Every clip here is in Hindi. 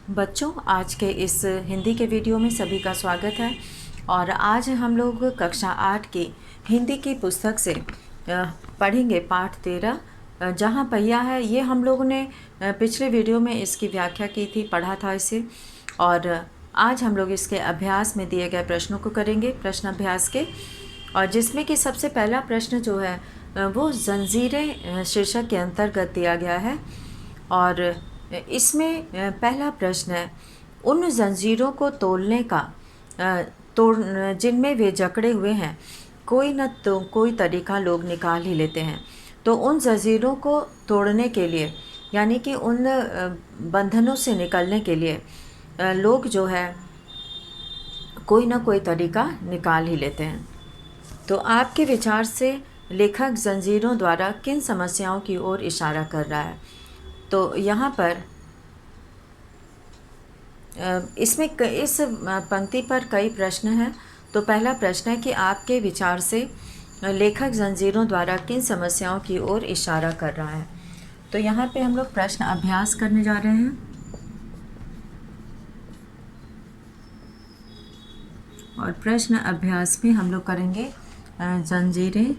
बच्चों, आज के इस हिंदी के वीडियो में सभी का स्वागत है। और आज हम लोग कक्षा 8 की हिंदी की पुस्तक से पढ़ेंगे पाठ 13, जहाँ पहिया है। ये हम लोगों ने पिछले वीडियो में इसकी व्याख्या की थी, पढ़ा था इसे। और आज हम लोग इसके अभ्यास में दिए गए प्रश्नों को करेंगे, प्रश्न अभ्यास के। और जिसमें कि सबसे पहला प्रश्न जो है वो जंजीरें शीर्षक के अंतर्गत दिया गया है। और इसमें पहला प्रश्न है, उन जंजीरों को तोड़ने का तोड़ जिनमें वे जकड़े हुए हैं, कोई न तो कोई तरीका लोग निकाल ही लेते हैं। तो उन जंजीरों को तोड़ने के लिए, यानी कि उन बंधनों से निकलने के लिए लोग जो है कोई ना कोई तरीका निकाल ही लेते हैं। तो आपके विचार से लेखक जंजीरों द्वारा किन समस्याओं की ओर इशारा कर रहा है? तो यहाँ पर इसमें इस पंक्ति पर कई प्रश्न हैं। तो पहला प्रश्न है कि आपके विचार से लेखक जंजीरों द्वारा किन समस्याओं की ओर इशारा कर रहा है। तो यहाँ पे हम लोग प्रश्न अभ्यास करने जा रहे हैं। और प्रश्न अभ्यास में हम लोग करेंगे जंजीरें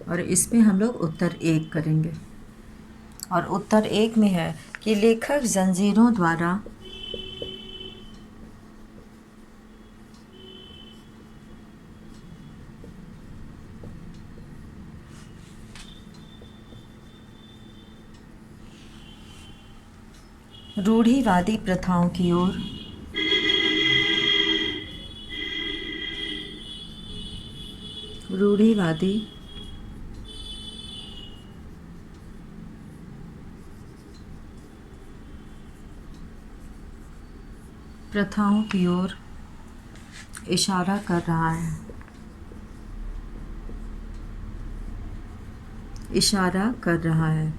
और इसमें हम लोग उत्तर 1 करेंगे। और उत्तर 1 में है कि लेखक जंजीरों द्वारा रूढ़िवादी प्रथाओं की ओर रूढ़िवादी प्रथाओं की ओर इशारा कर रहा है। इशारा कर रहा है।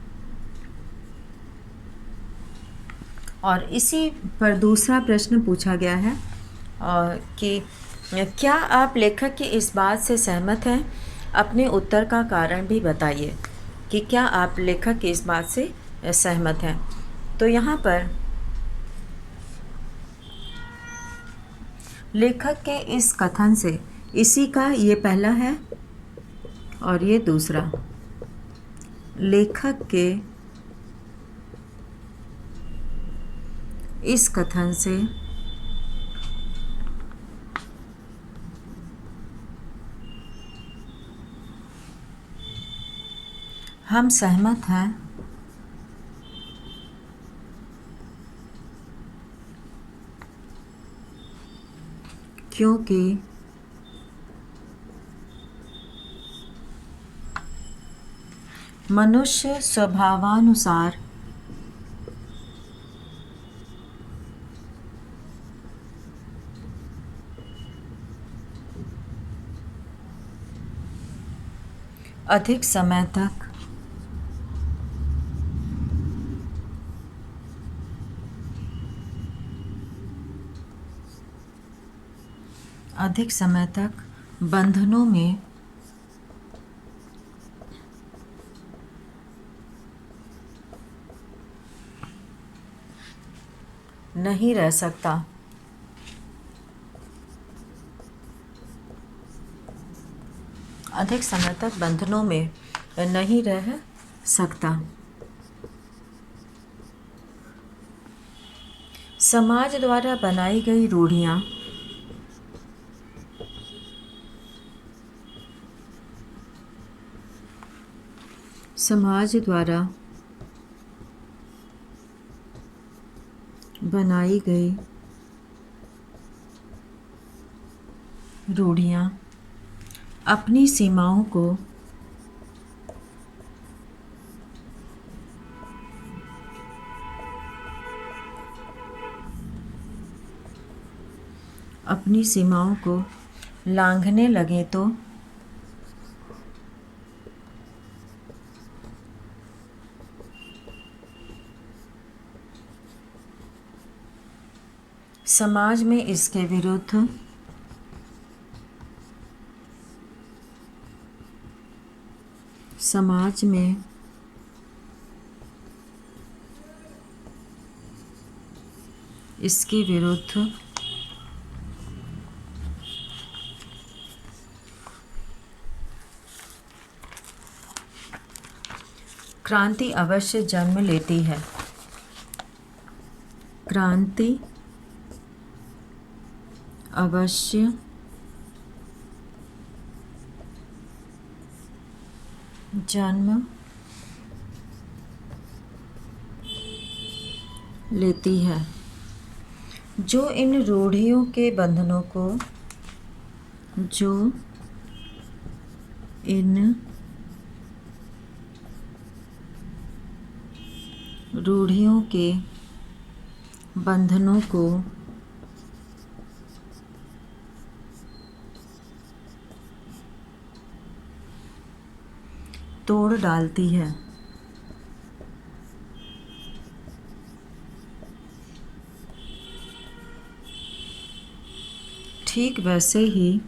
और इसी पर दूसरा प्रश्न पूछा गया है कि क्या आप लेखक की इस बात से सहमत हैं? अपने उत्तर का कारण भी बताइए कि क्या आप लेखक की इस बात से सहमत हैं। तो यहाँ पर लेखक के इस कथन से, इसी का ये पहला है और ये दूसरा, लेखक के इस कथन से हम सहमत हैं क्योंकि मनुष्य स्वभावानुसार अधिक समय तक बंधनों में नहीं रह सकता। अधिक समय तक बंधनों में नहीं रह सकता। समाज द्वारा बनाई गई रूढ़ियाँ समाज द्वारा बनाई गई रूढ़ियाँ अपनी सीमाओं को लांघने लगे तो समाज में इसके विरुद्ध समाज में इसके विरुद्ध क्रांति अवश्य जन्म लेती है। क्रांति अवश्य जन्म लेती है। जो इन रूढ़ियों के बंधनों को, जो इन रूढ़ियों के बंधनों को तोड़ डालती है। ठीक वैसे ही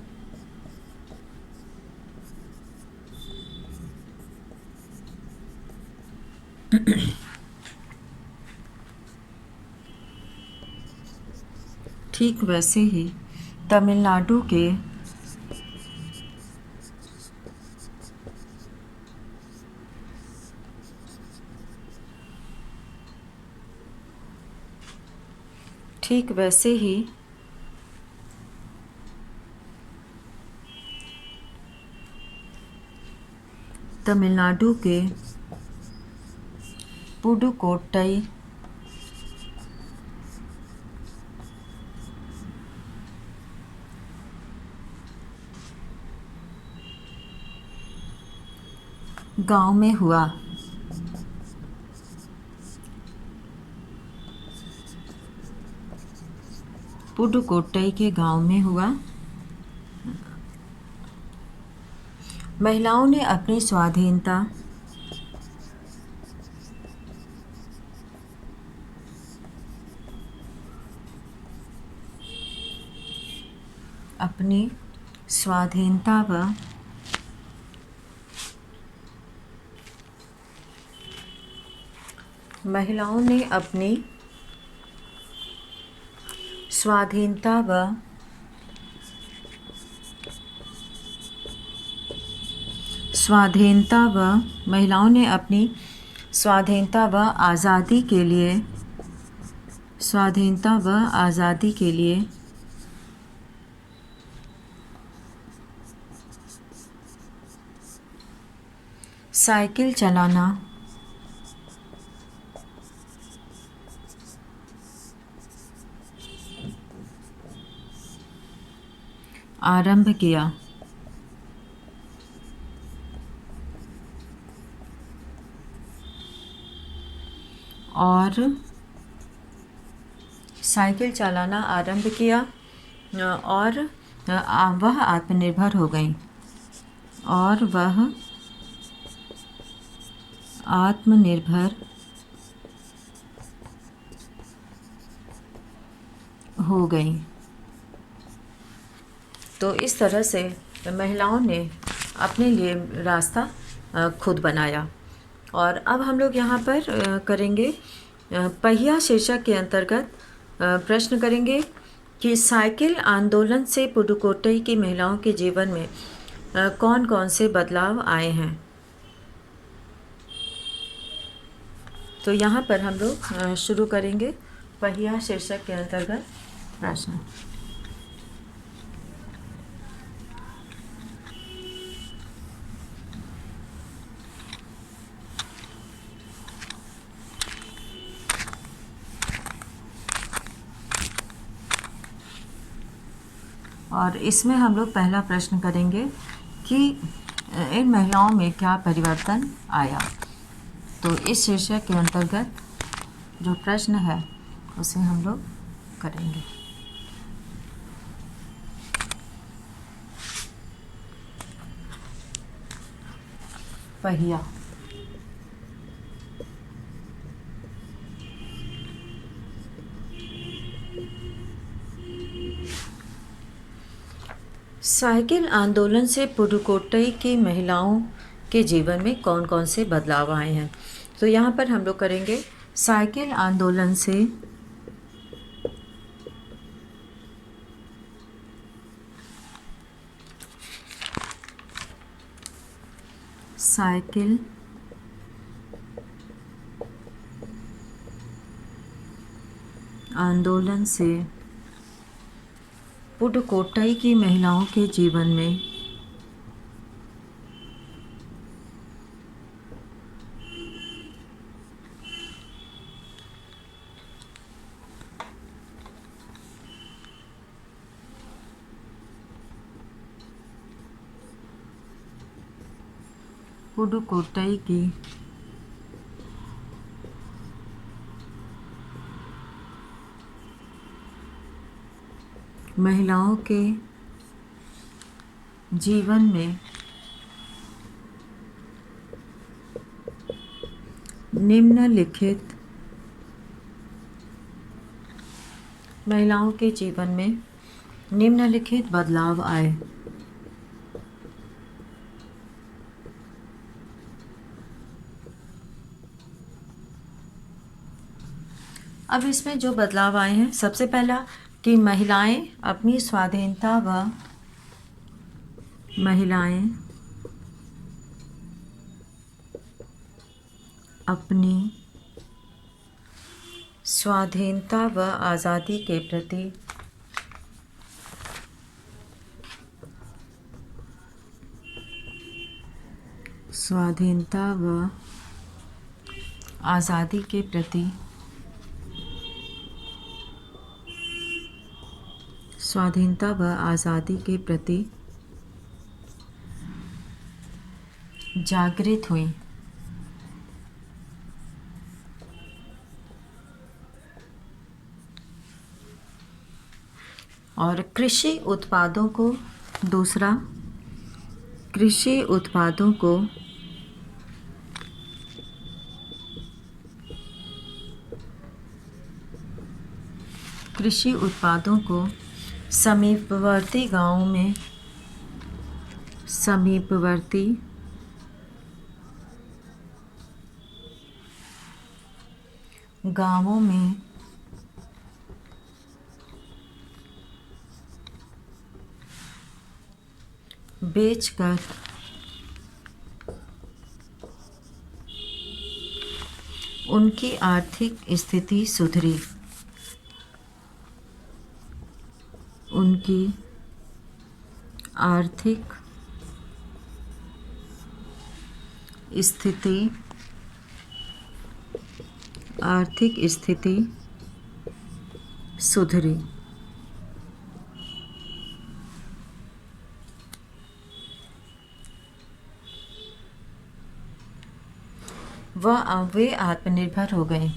तमिलनाडु के पुडुकोट्टई गांव में हुआ। पुडुकोट्टई के गांव में हुआ। महिलाओं ने अपनी स्वाधीनता व महिलाओं ने अपनी स्वाधीनता व आज़ादी के लिए साइकिल चलाना आरंभ किया। और साइकिल चलाना आरंभ किया और वह आत्मनिर्भर हो गई। तो इस तरह से महिलाओं ने अपने लिए रास्ता खुद बनाया। और अब हम लोग यहाँ पर करेंगे पहिया शीर्षक के अंतर्गत प्रश्न करेंगे कि साइकिल आंदोलन से पुडुकोट्टई की महिलाओं के जीवन में कौन कौन से बदलाव आए हैं। तो यहाँ पर हम लोग शुरू करेंगे पहिया शीर्षक के अंतर्गत प्रश्न। और इसमें हम लोग पहला प्रश्न करेंगे कि इन महिलाओं में क्या परिवर्तन आया। तो इस शीर्षक के अंतर्गत जो प्रश्न है उसे हम लोग करेंगे। पहिया। साइकिल आंदोलन से पुडुकोट्टई की महिलाओं के जीवन में कौन कौन से बदलाव आए हैं। तो यहाँ पर हम लोग करेंगे साइकिल आंदोलन से साइकिल आंदोलन से पुडुकोट्टई की महिलाओं के जीवन में पुडुकोट्टई की महिलाओं के जीवन में निम्नलिखित बदलाव आए। अब इसमें जो बदलाव आए हैं, सबसे पहला कि महिलाएं अपनी स्वाधीनता व आज़ादी के प्रति जागृत हुई और कृषि उत्पादों को समीपवर्ती गांवों में बेचकर उनकी आर्थिक स्थिति सुधरी। वे आत्मनिर्भर हो गए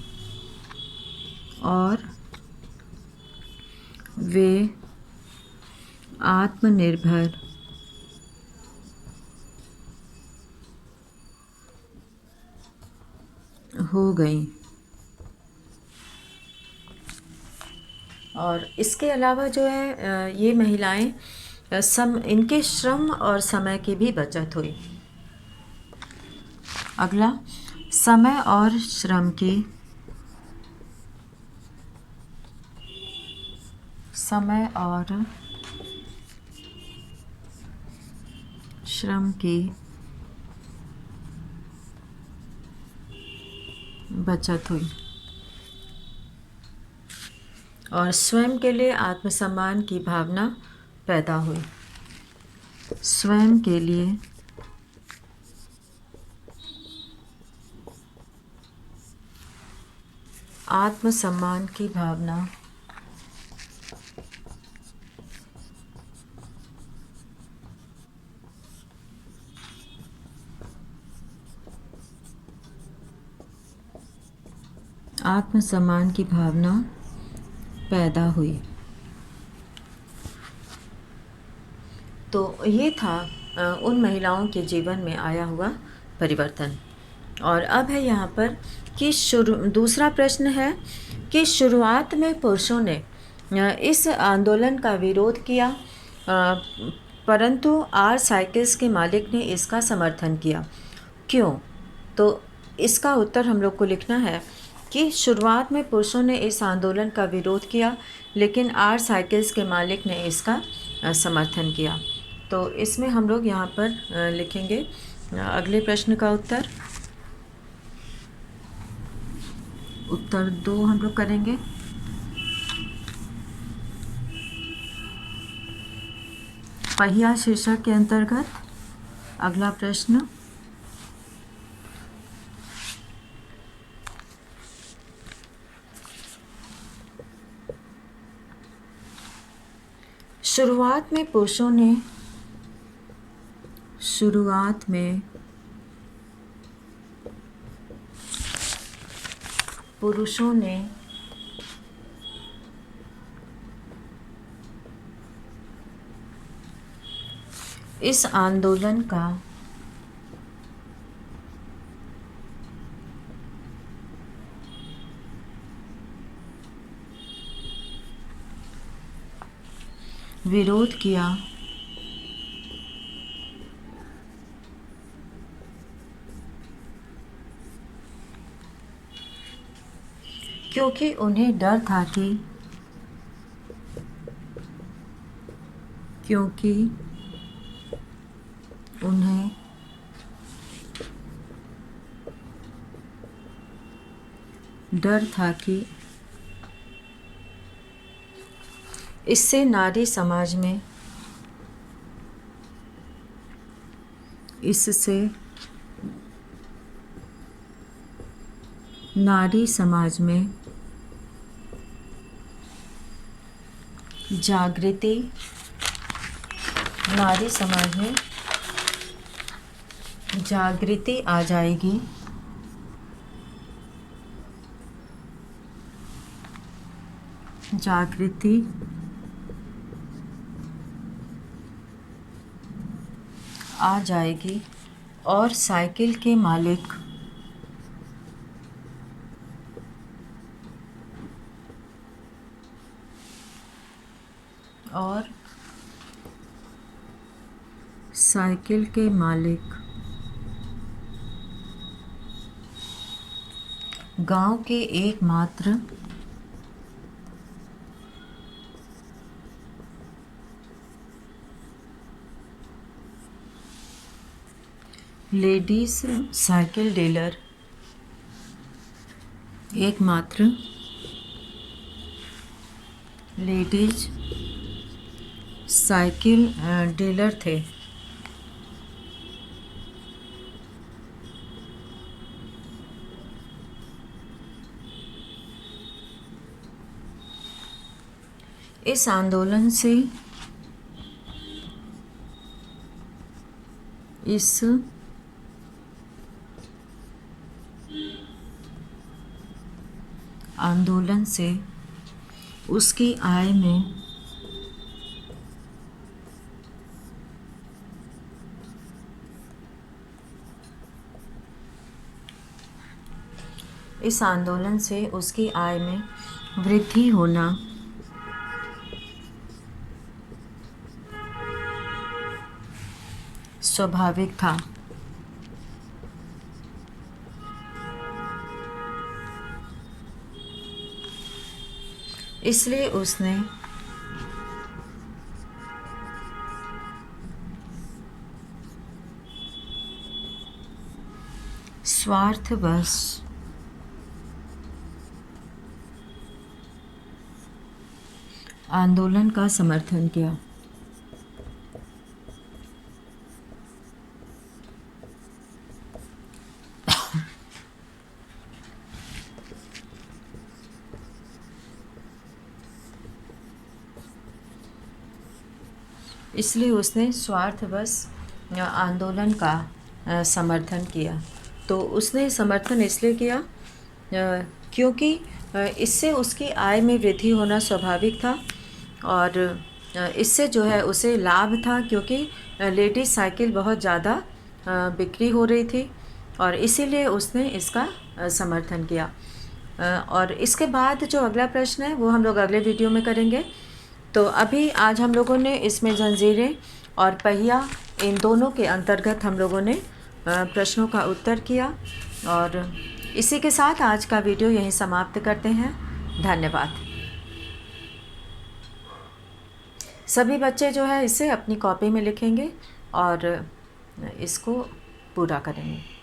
और इसके अलावा जो है ये महिलाएं इनके श्रम और समय की भी बचत हुई। अगला, समय और श्रम की बचत हुई और स्वयं के लिए आत्मसम्मान की भावना पैदा हुई। आत्मसम्मान की भावना पैदा हुई। तो ये था उन महिलाओं के जीवन में आया हुआ परिवर्तन। और अब है यहाँ पर कि दूसरा प्रश्न है कि शुरुआत में पुरुषों ने इस आंदोलन का विरोध किया, परंतु आर साइकिल्स के मालिक ने इसका समर्थन किया। क्यों? तो इसका उत्तर हम लोग को लिखना है कि शुरुआत में पुरुषों ने इस आंदोलन का विरोध किया, लेकिन आर साइकिल्स के मालिक ने इसका समर्थन किया। तो इसमें हम लोग यहाँ पर लिखेंगे अगले प्रश्न का उत्तर 2 हम लोग करेंगे। पहिया शीर्षक के अंतर्गत अगला प्रश्न, शुरुआत में पुरुषों ने इस आंदोलन का विरोध किया क्योंकि उन्हें डर था कि इससे नारी समाज में जागृति आ जाएगी और साइकिल के मालिक गांव के एकमात्र लेडीज साइकिल डीलर थे। इस आंदोलन से उसकी आय में वृद्धि होना स्वाभाविक था। इसलिए उसने स्वार्थवश आंदोलन का समर्थन किया। इसलिए उसने स्वार्थवश आंदोलन का समर्थन किया। तो उसने समर्थन इसलिए किया क्योंकि इससे उसकी आय में वृद्धि होना स्वाभाविक था और इससे जो है उसे लाभ था, क्योंकि लेडीज साइकिल बहुत ज़्यादा बिक्री हो रही थी और इसीलिए उसने इसका समर्थन किया। और इसके बाद जो अगला प्रश्न है वो हम लोग अगले वीडियो में करेंगे। तो अभी आज हम लोगों ने इसमें जंजीरें और पहिया, इन दोनों के अंतर्गत हम लोगों ने प्रश्नों का उत्तर किया और इसी के साथ आज का वीडियो यहीं समाप्त करते हैं। धन्यवाद। सभी बच्चे जो है इसे अपनी कॉपी में लिखेंगे और इसको पूरा करेंगे।